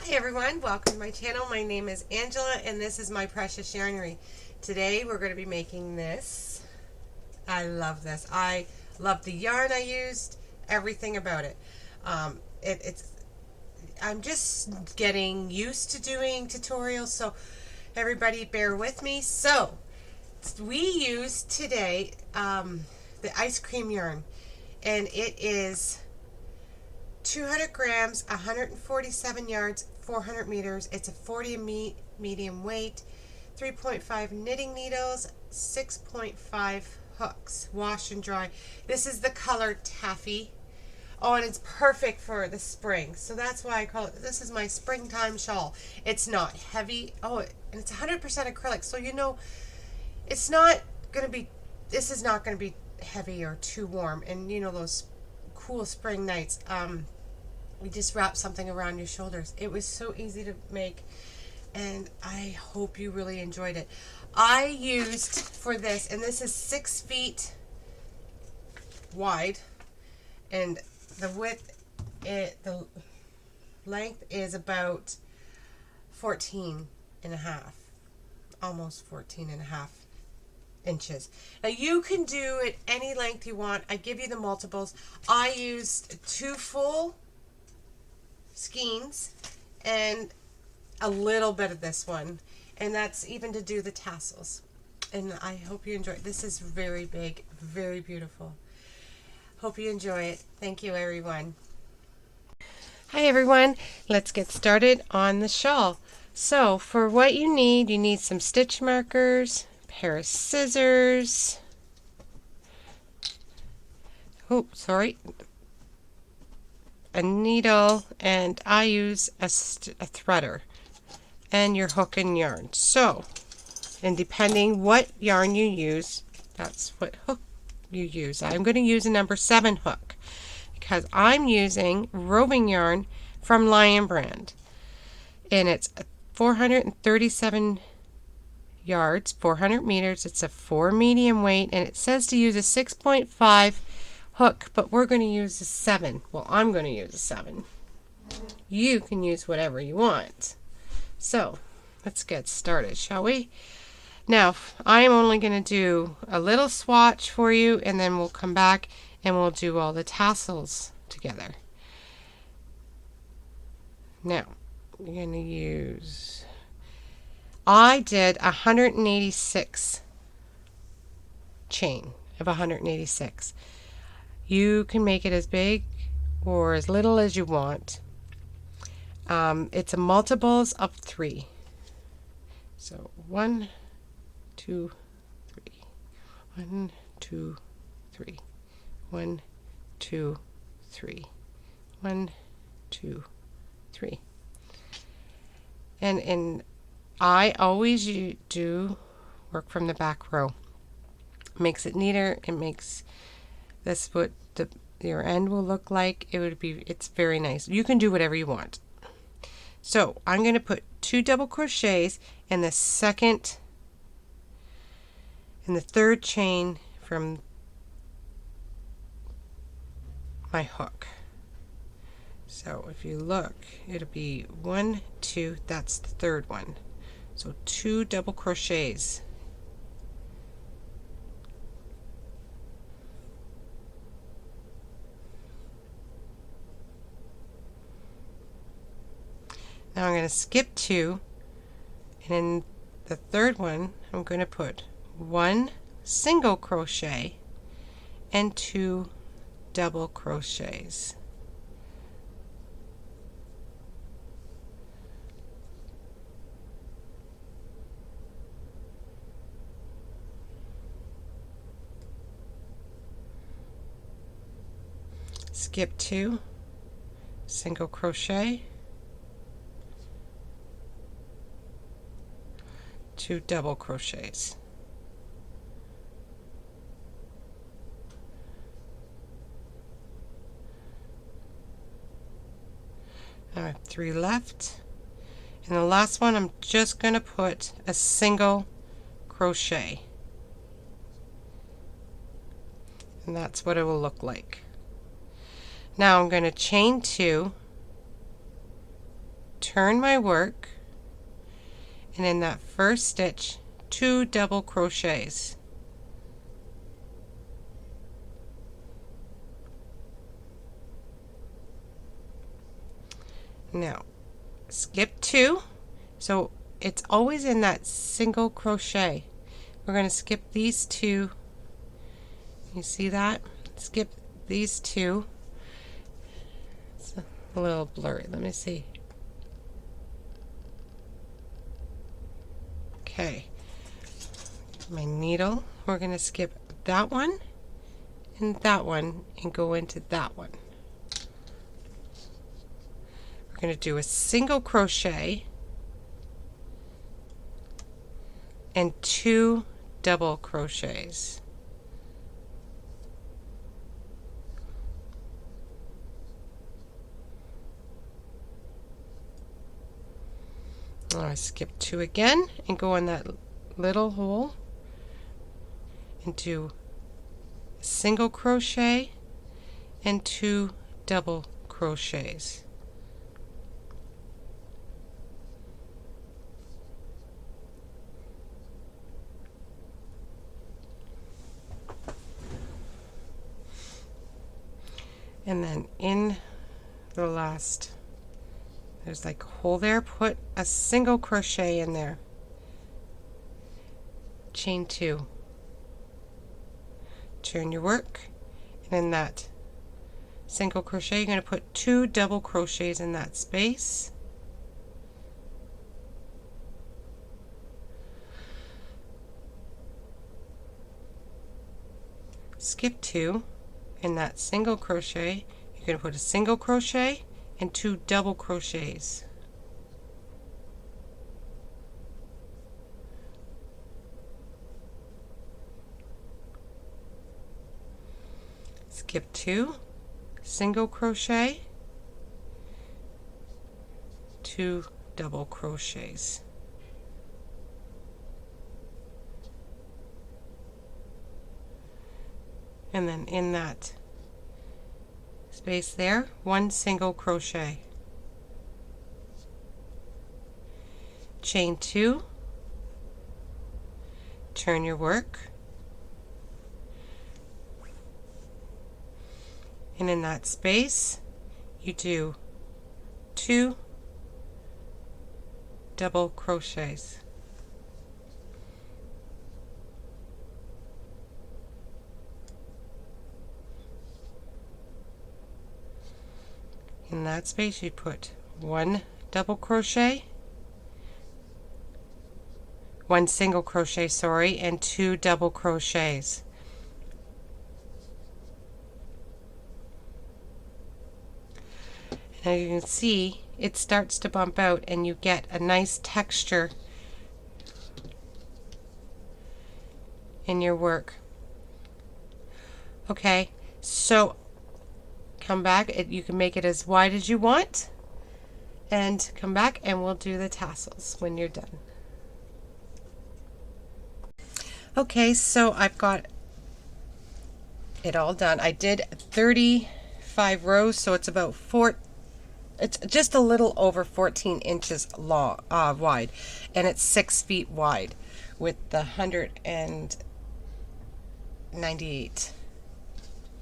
Hi everyone, welcome to my channel. My name is Angela and this is my precious yarnery. Today we're going to be making this. I love this. I love the yarn I used, everything about it. It's I'm just getting used to doing tutorials, so everybody bear with me. So we use today the ice cream yarn, and it is 200 grams, 147 yards, 400 meters. It's a 40 medium weight, 3.5 knitting needles, 6.5 hooks. Wash and dry. This is the color taffy. Oh, and it's perfect for the spring. So that's why I call it, this is my springtime shawl. It's not heavy. Oh, and it's 100% acrylic. So it's not going to be, this is not going to be heavy or too warm. And those cool spring nights. We just wrap something around your shoulders. It was so easy to make, and I hope you really enjoyed it. I used for this, and this is 6 feet wide, and the the length is about 14 and a half, almost 14 and a half inches. Now you can do it any length you want. I give you the multiples. I used 2 full skeins and a little bit of this one, and that's even to do the tassels. And I hope you enjoy it. This is very big, very beautiful. Hope you enjoy it. Thank you, everyone. Hi everyone, let's get started on the shawl. So for what you need some stitch markers, a pair of scissors, a needle, and I use a threader, and your hook and yarn. So, and depending what yarn you use, that's what hook you use. I'm going to use a number 7 hook because I'm using Roving yarn from Lion Brand, and it's 437 yards, 400 meters. It's a 4 medium weight, and it says to use a 6.5 hook, but we're going to use a 7. Well, I'm going to use a 7. You can use whatever you want. So let's get started, shall we? Now I'm only going to do a little swatch for you, and then we'll come back and we'll do all the tassels together. Now you're going to use, I did 186 chain of 186. You can make it as big or as little as you want. It's a multiples of 3. So 1, 2, 3. 1, 2, 3. 1, 2, 3. 1, 2, 3. And I always do work from the back row. Makes it neater. It makes this what your end will look like. It's very nice. You can do whatever you want. So I'm going to put 2 double crochets in the second and the third chain from my hook. So if you look, it'll be 1, 2, that's the third one. So 2 double crochets. Now I'm going to skip 2, and in the third one I'm going to put 1 single crochet and 2 double crochets. Skip 2, single crochet, 2 double crochets. I have 3 left, and the last one I'm just going to put a single crochet, and that's what it will look like. Now I'm going to chain 2 turn my work, and in that first stitch, 2 double crochets. Now skip 2, so it's always in that single crochet. We're going to skip these 2. You see that? Skip these 2. It's a little blurry. Let me see. Okay, my needle, we're going to skip that one and go into that one. We're going to do a single crochet and 2 double crochets. I skip 2 again and go in that little hole and do a single crochet and 2 double crochets. And then in the last, there's like a hole there, put a single crochet in there, chain 2, turn your work, and in that single crochet you're going to put 2 double crochets in that space, skip 2, in that single crochet you're going to put a single crochet and 2 double crochets. Skip 2, single crochet, 2 double crochets. And then in that space there, 1 single crochet, chain 2, turn your work, and in that space you do 2 double crochets. In that space you put 1 double crochet, 1 single crochet, sorry, and 2 double crochets. Now you can see it starts to bump out and you get a nice texture in your work. Okay, so come back, you can make it as wide as you want, and come back and we'll do the tassels when you're done. Okay, so I've got it all done. I did 35 rows, so it's about it's just a little over 14 inches long, wide, and it's 6 feet wide with the 198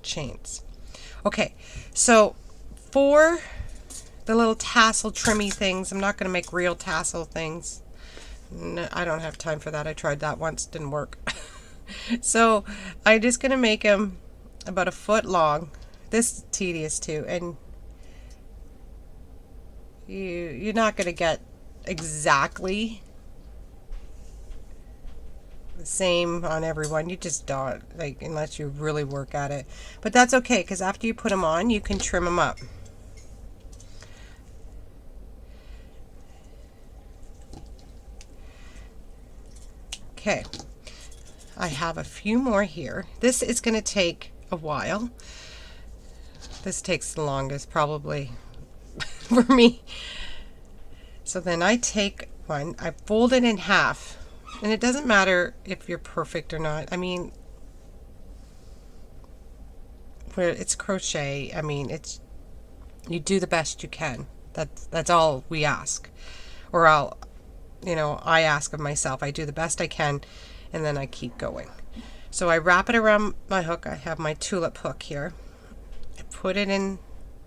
chains. Okay, so for the little tassel trimmy things, I'm not going to make real tassel things. No, I don't have time for that. I tried that once, didn't work. So I'm just going to make them about 1 foot long. This is tedious too, and you're not going to get exactly the same on everyone. You just don't, like, unless you really work at it. But that's okay, because after you put them on, you can trim them up. Okay, I have a few more here. This is going to take a while. This takes the longest probably for me. So then I take one, I fold it in half. And it doesn't matter if you're perfect or not. I mean, where it's crochet, I mean, you do the best you can. That's all we ask. Or I ask of myself. I do the best I can, and then I keep going. So I wrap it around my hook. I have my tulip hook here. I put it in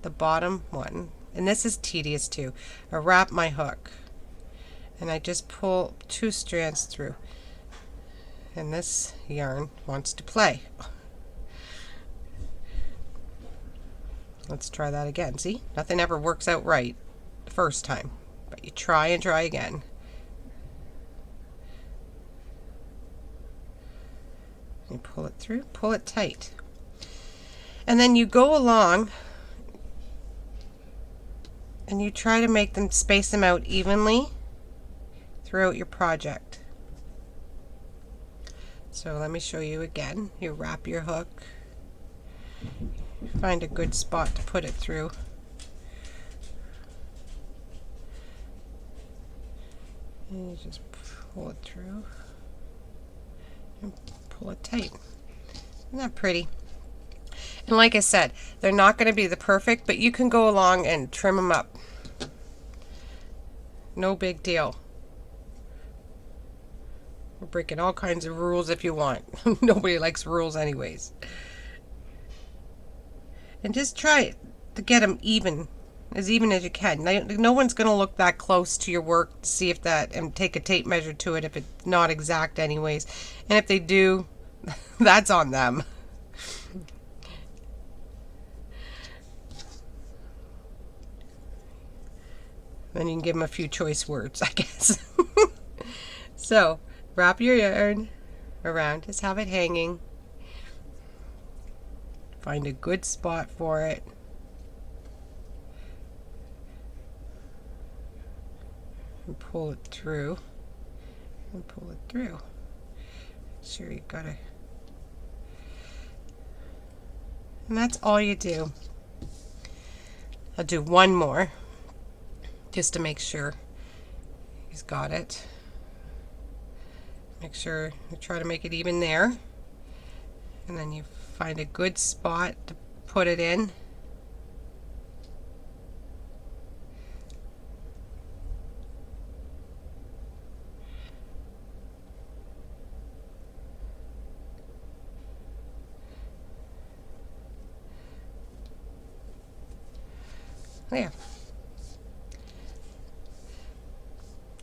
the bottom one, and this is tedious too. I wrap my hook, and I just pull 2 strands through, and this yarn wants to play. Let's try that again. See, nothing ever works out right the first time, but you try and try again. You pull it through, pull it tight, and then you go along and you try to make them, space them out evenly throughout your project. So let me show you again. You wrap your hook, find a good spot to put it through, and you just pull it through and pull it tight. Isn't that pretty? And like I said, they're not going to be the perfect, but you can go along and trim them up. No big deal. We're breaking all kinds of rules if you want. Nobody likes rules anyways. And just try it to get them even as you can. No one's going to look that close to your work to see if that, and take a tape measure to it if it's not exact anyways. And if they do, that's on them. Then you can give them a few choice words, I guess. So, wrap your yarn around. Just have it hanging. Find a good spot for it. And pull it through. And pull it through. Make sure you got it. And that's all you do. I'll do one more, just to make sure he's got it. Make sure you try to make it even there, and then you find a good spot to put it in. There.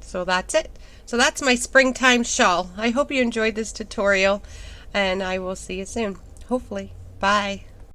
So that's it. So that's my springtime shawl. I hope you enjoyed this tutorial, and I will see you soon. Hopefully. Bye.